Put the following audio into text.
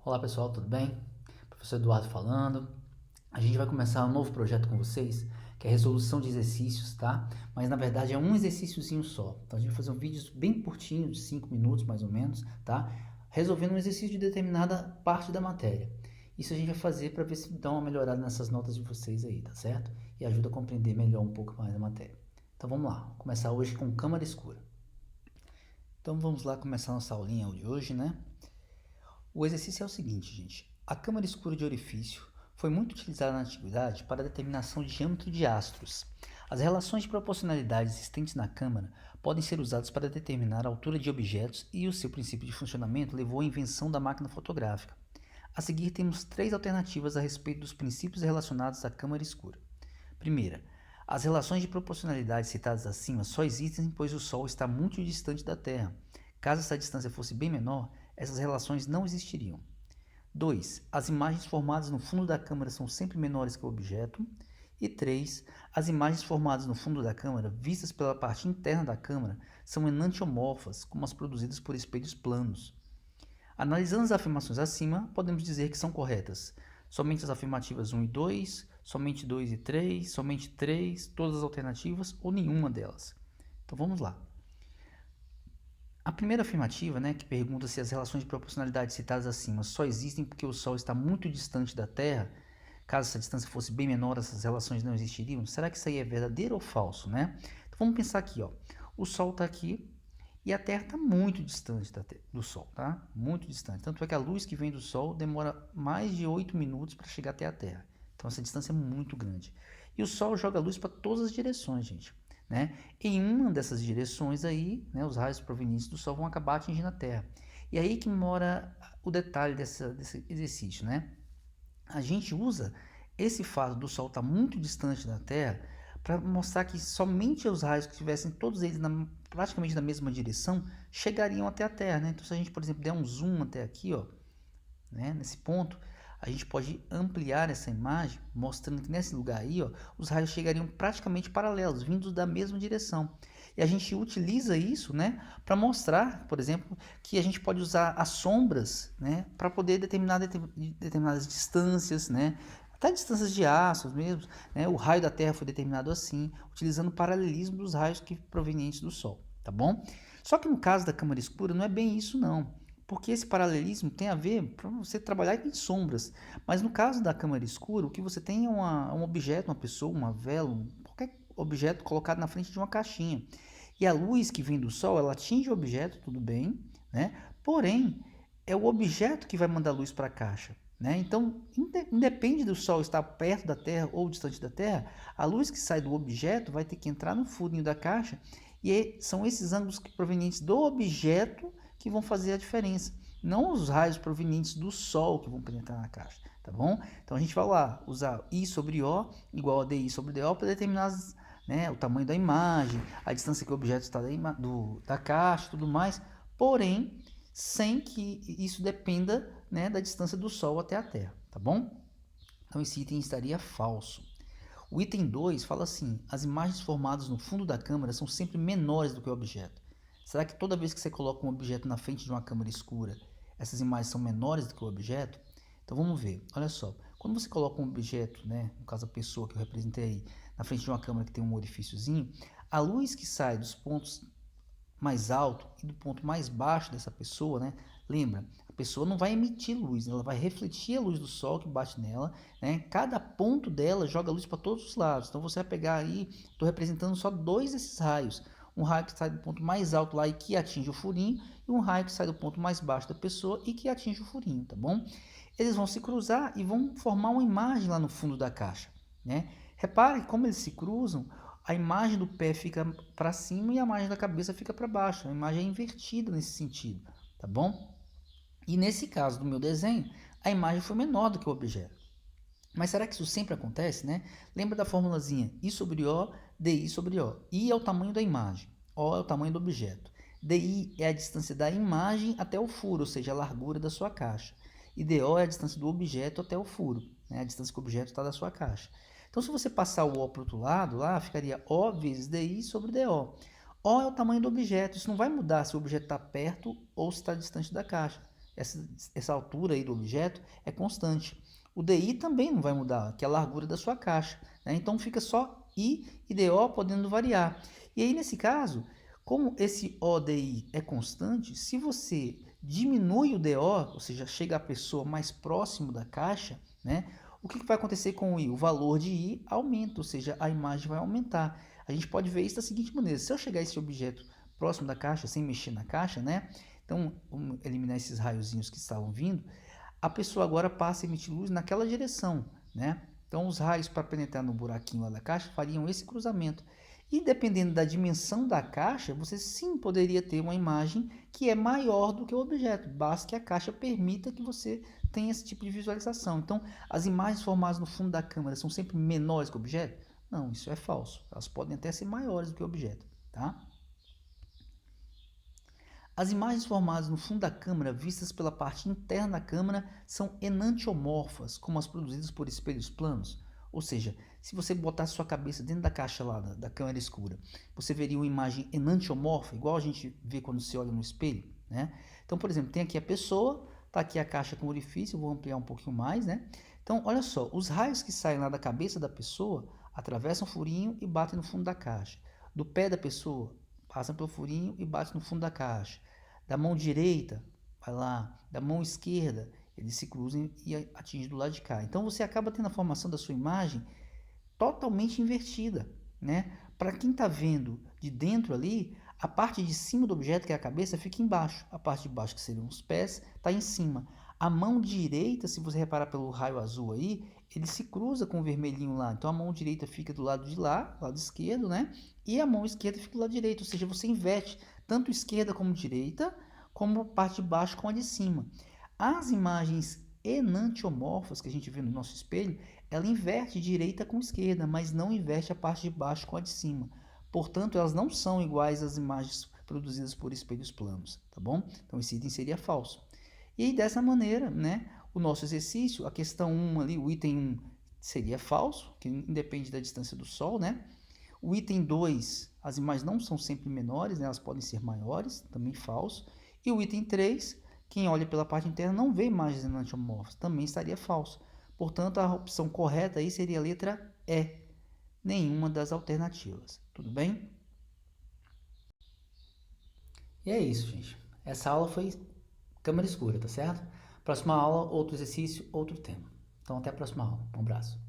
Olá pessoal, tudo bem? Professor Eduardo falando. A gente vai começar um novo projeto com vocês, que é a resolução de exercícios, tá? Mas na verdade é um exercíciozinho só. Então a gente vai fazer um vídeo bem curtinho, de 5 minutos mais ou menos, tá? Resolvendo um exercício de determinada parte da matéria. Isso a gente vai fazer para ver se dá uma melhorada nessas notas de vocês aí, tá certo? E ajuda a compreender melhor um pouco mais a matéria. Então vamos lá, vamos começar hoje com câmara escura. Então vamos lá começar nossa aulinha de hoje, né? O exercício é o seguinte, gente. A câmara escura de orifício foi muito utilizada na antiguidade para a determinação de diâmetro de astros. As relações de proporcionalidade existentes na câmara podem ser usadas para determinar a altura de objetos e o seu princípio de funcionamento levou à invenção da máquina fotográfica. A seguir temos 3 alternativas a respeito dos princípios relacionados à câmara escura. Primeira, as relações de proporcionalidade citadas acima só existem pois o Sol está muito distante da Terra. Caso essa distância fosse bem menor, essas relações não existiriam. 2. As imagens formadas no fundo da câmara são sempre menores que o objeto. E 3. As imagens formadas no fundo da câmara, vistas pela parte interna da câmara, são enantiomorfas, como as produzidas por espelhos planos. Analisando as afirmações acima, podemos dizer que são corretas somente as afirmativas 1 e 2, somente 2 e 3, somente 3, todas as alternativas ou nenhuma delas. Então vamos lá. A primeira afirmativa, que pergunta se as relações de proporcionalidade citadas acima só existem porque o Sol está muito distante da Terra, caso essa distância fosse bem menor, essas relações não existiriam. Será que isso aí é verdadeiro ou falso, Então vamos pensar aqui, o Sol está aqui e a Terra está muito distante do Sol, tá? Muito distante. Tanto é que a luz que vem do Sol demora mais de 8 minutos para chegar até a Terra. Então essa distância é muito grande. E o Sol joga luz para todas as direções, gente. Em uma dessas direções aí, os raios provenientes do Sol vão acabar atingindo a Terra. E aí que mora o detalhe desse exercício, A gente usa esse fato do Sol estar muito distante da Terra para mostrar que somente os raios que estivessem todos eles praticamente na mesma direção chegariam até a Terra, Então se a gente, por exemplo, der um zoom até aqui, nesse ponto, a gente pode ampliar essa imagem, mostrando que nesse lugar aí, os raios chegariam praticamente paralelos, vindos da mesma direção. E a gente utiliza isso, para mostrar, por exemplo, que a gente pode usar as sombras, para poder determinar determinadas distâncias, até distâncias de astros mesmo, O raio da Terra foi determinado assim, utilizando o paralelismo dos raios provenientes do Sol, tá bom? Só que no caso da câmara escura não é bem isso não. Porque esse paralelismo tem a ver para você trabalhar em sombras. Mas no caso da câmara escura, o que você tem é um objeto, uma pessoa, uma vela, qualquer objeto colocado na frente de uma caixinha. E a luz que vem do Sol, ela atinge o objeto, tudo bem, Porém, é o objeto que vai mandar luz para a caixa. Então, independe do Sol estar perto da Terra ou distante da Terra, a luz que sai do objeto vai ter que entrar no furinho da caixa e são esses ângulos provenientes do objeto que vão fazer a diferença, não os raios provenientes do Sol que vão penetrar na caixa, tá bom? Então a gente vai lá usar I sobre O igual a DI sobre DO para determinar o tamanho da imagem, a distância que o objeto está da caixa e tudo mais, porém, sem que isso dependa da distância do Sol até a Terra, tá bom? Então esse item estaria falso. O item 2 fala assim, as imagens formadas no fundo da câmera são sempre menores do que o objeto. Será que toda vez que você coloca um objeto na frente de uma câmera escura, essas imagens são menores do que o objeto? Então vamos ver, olha só, quando você coloca um objeto, no caso a pessoa que eu representei aí, na frente de uma câmera que tem um orifíciozinho, a luz que sai dos pontos mais altos e do ponto mais baixo dessa pessoa, lembra, a pessoa não vai emitir luz, ela vai refletir a luz do Sol que bate nela, cada ponto dela joga luz para todos os lados, então você vai pegar aí, estou representando só 2 desses raios, um raio que sai do ponto mais alto lá e que atinge o furinho, e um raio que sai do ponto mais baixo da pessoa e que atinge o furinho, tá bom? Eles vão se cruzar e vão formar uma imagem lá no fundo da caixa, Repare como eles se cruzam, a imagem do pé fica para cima e a imagem da cabeça fica para baixo, a imagem é invertida nesse sentido, tá bom? E nesse caso do meu desenho, a imagem foi menor do que o objeto. Mas será que isso sempre acontece, Lembra da formulazinha I sobre O, DI sobre O. I é o tamanho da imagem, O é o tamanho do objeto. DI é a distância da imagem até o furo, ou seja, a largura da sua caixa. E DO é a distância do objeto até o furo, a distância que o objeto está da sua caixa. Então, se você passar o O para o outro lado, lá ficaria O vezes DI sobre DO. O é o tamanho do objeto, isso não vai mudar se o objeto está perto ou se está distante da caixa. essa altura aí do objeto é constante. O DI também não vai mudar, que é a largura da sua caixa, né? Então fica só I e DO podendo variar. E aí, nesse caso, como esse ODI é constante, se você diminui o DO, ou seja, chega a pessoa mais próximo da caixa, né? O que vai acontecer com o I? O valor de I aumenta, ou seja, a imagem vai aumentar. A gente pode ver isso da seguinte maneira: se eu chegar a esse objeto próximo da caixa, sem mexer na caixa, né? Então, vamos eliminar esses raiozinhos que estavam vindo. A pessoa agora passa a emitir luz naquela direção, né? Então, os raios para penetrar no buraquinho lá da caixa fariam esse cruzamento. E dependendo da dimensão da caixa, você sim poderia ter uma imagem que é maior do que o objeto. Basta que a caixa permita que você tenha esse tipo de visualização. Então, as imagens formadas no fundo da câmera são sempre menores que o objeto? Não, isso é falso. Elas podem até ser maiores do que o objeto, tá? As imagens formadas no fundo da câmera, vistas pela parte interna da câmera, são enantiomorfas, como as produzidas por espelhos planos. Ou seja, se você botar sua cabeça dentro da caixa lá da câmera escura, você veria uma imagem enantiomorfa, igual a gente vê quando se olha no espelho, né? Então, por exemplo, tem aqui a pessoa, tá aqui a caixa com orifício, eu vou ampliar um pouquinho mais, né? Então, olha só, os raios que saem lá da cabeça da pessoa atravessam o furinho e batem no fundo da caixa. Do pé da pessoa, passam pelo furinho e batem no fundo da caixa. Da mão direita, vai lá, da mão esquerda, eles se cruzam e atingem do lado de cá. Então você acaba tendo a formação da sua imagem totalmente invertida, né? Para quem está vendo de dentro ali, a parte de cima do objeto, que é a cabeça, fica embaixo. A parte de baixo, que seriam os pés, está em cima. A mão direita, se você reparar pelo raio azul aí, ele se cruza com o vermelhinho lá. Então a mão direita fica do lado de lá, lado esquerdo, né? E a mão esquerda fica do lado direito. Ou seja, você inverte tanto esquerda como direita, como a parte de baixo com a de cima. As imagens enantiomorfas que a gente vê no nosso espelho, ela inverte direita com esquerda, mas não inverte a parte de baixo com a de cima. Portanto, elas não são iguais às imagens produzidas por espelhos planos, tá bom? Então, esse item seria falso. E aí, dessa maneira, né, o nosso exercício, a questão 1 ali, o item 1 seria falso, que independe da distância do Sol, né? O item 2, as imagens não são sempre menores, né? Elas podem ser maiores, também falso. E o item 3, quem olha pela parte interna não vê imagens enantiomorfas, também estaria falso. Portanto, a opção correta aí seria a letra E, nenhuma das alternativas. Tudo bem? E é isso, gente. Essa aula foi câmera escura, tá certo? Próxima aula, outro exercício, outro tema. Então, até a próxima aula. Um abraço.